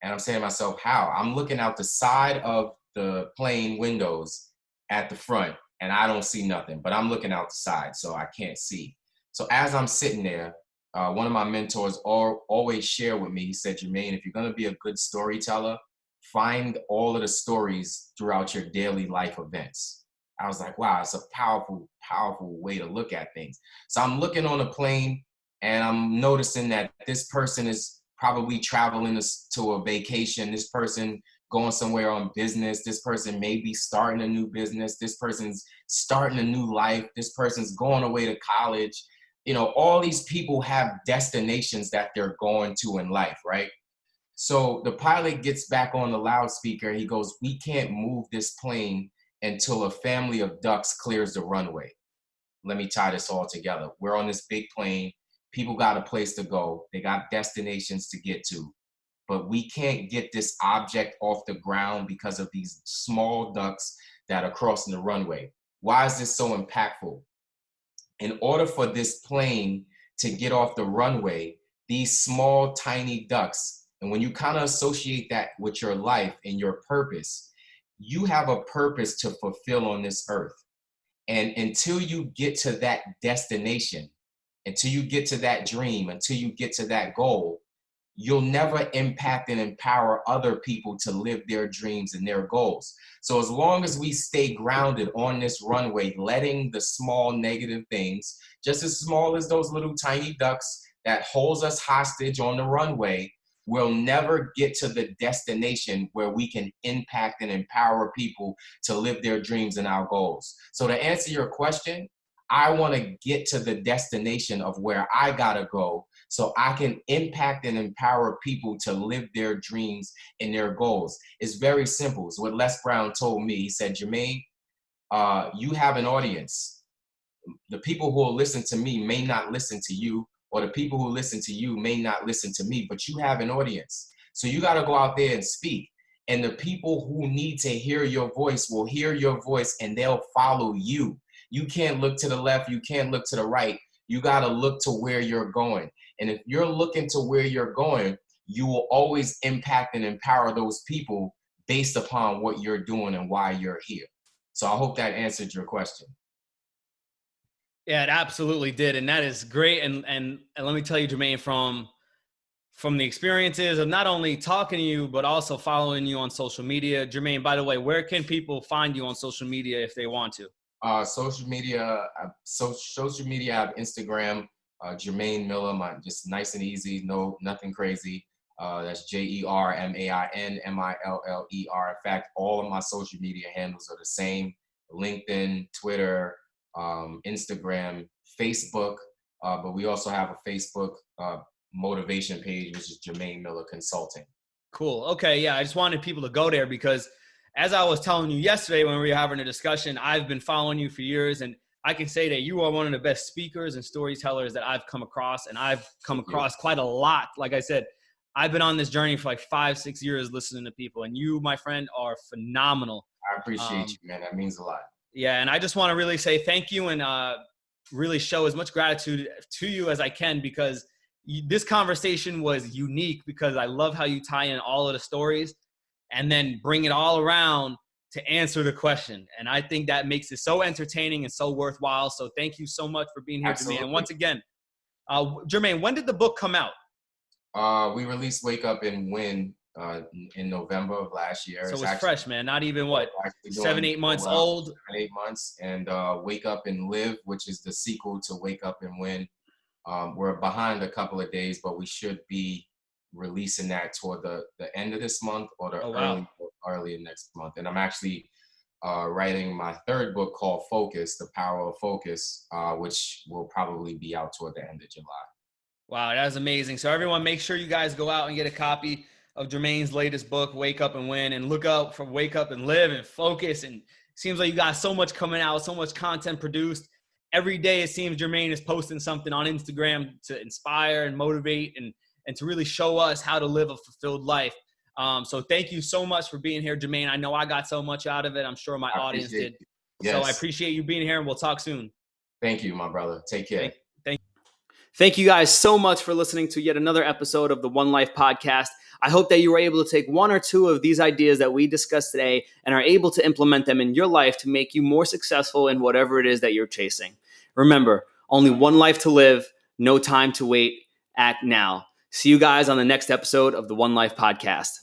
And I'm saying to myself, how? I'm looking out the side of the plane windows at the front, and I don't see nothing, but I'm looking out the side, so I can't see. So as I'm sitting there, one of my mentors always share with me, he said, Jermain, if you're going to be a good storyteller, find all of the stories throughout your daily life events. I was like, wow, it's a powerful, powerful way to look at things. So I'm looking on a plane and I'm noticing that this person is probably traveling to a vacation. This person going somewhere on business. This person may be starting a new business. This person's starting a new life. This person's going away to college. All these people have destinations that they're going to in life, right? So the pilot gets back on the loudspeaker. He goes, we can't move this plane until a family of ducks clears the runway. Let me tie this all together. We're on this big plane. People got a place to go. They got destinations to get to. But we can't get this object off the ground because of these small ducks that are crossing the runway. Why is this so impactful? In order for this plane to get off the runway, these small, tiny ducks, and when you kind of associate that with your life and your purpose, you have a purpose to fulfill on this earth. And until you get to that destination, until you get to that dream, until you get to that goal, you'll never impact and empower other people to live their dreams and their goals. So as long as we stay grounded on this runway, letting the small negative things, just as small as those little tiny ducks that holds us hostage on the runway, we'll never get to the destination where we can impact and empower people to live their dreams and our goals. So to answer your question, I want to get to the destination of where I gotta go so I can impact and empower people to live their dreams and their goals. It's very simple. It's what Les Brown told me. He said, Jermain, you have an audience. The people who will listen to me may not listen to you, or the people who listen to you may not listen to me, but you have an audience. So you got to go out there and speak. And the people who need to hear your voice will hear your voice and they'll follow you. You can't look to the left. You can't look to the right. You got to look to where you're going. And if you're looking to where you're going, you will always impact and empower those people based upon what you're doing and why you're here. So I hope that answered your question. Yeah, it absolutely did. And that is great. And let me tell you, Jermain, from the experiences of not only talking to you, but also following you on social media. Jermain, by the way, where can people find you on social media if they want to? Social media, I have Instagram, Jermain Miller, just nice and easy, nothing crazy. That's JermainMiller. In fact, all of my social media handles are the same: LinkedIn, Twitter, Instagram, Facebook. But we also have a Facebook motivation page, which is Jermain Miller Consulting. Cool. Okay. Yeah. I just wanted people to go there because, as I was telling you yesterday when we were having a discussion, I've been following you for years, and I can say that you are one of the best speakers and storytellers that I've come across, and I've come across quite a lot. Like I said, I've been on this journey for like 5-6 years listening to people, and you, my friend, are phenomenal. I appreciate you, man. That means a lot. Yeah, and I just want to really say thank you and really show as much gratitude to you as I can, because this conversation was unique because I love how you tie in all of the stories and then bring it all around to answer the question. And I think that makes it so entertaining and so worthwhile. So thank you so much for being here, Jermain. And once again, Jermain, when did the book come out? We released Wake Up and Win in November of last year. So it's fresh, man. Not even 7-8 months old. 8 months. And Wake Up and Live, which is the sequel to Wake Up and Win. We're behind a couple of days, but we should be releasing that toward the end of this month or the early next month. And I'm actually writing my third book called Focus, The Power of Focus, which will probably be out toward the end of July. Wow, that's amazing. So everyone, make sure you guys go out and get a copy of Jermain's latest book, Wake Up and Win, and look out for Wake Up and Live and Focus. And it seems like you got so much coming out, so much content produced. Every day it seems Jermain is posting something on Instagram to inspire and motivate and to really show us how to live a fulfilled life. So thank you so much for being here, Jermain. I know I got so much out of it. I'm sure my audience did. Yes. So I appreciate you being here, and we'll talk soon. Thank you, my brother. Take care. Thank you guys so much for listening to yet another episode of the One Life Podcast. I hope that you were able to take one or two of these ideas that we discussed today and are able to implement them in your life to make you more successful in whatever it is that you're chasing. Remember, only one life to live, no time to wait. Act now. See you guys on the next episode of the One Life Podcast.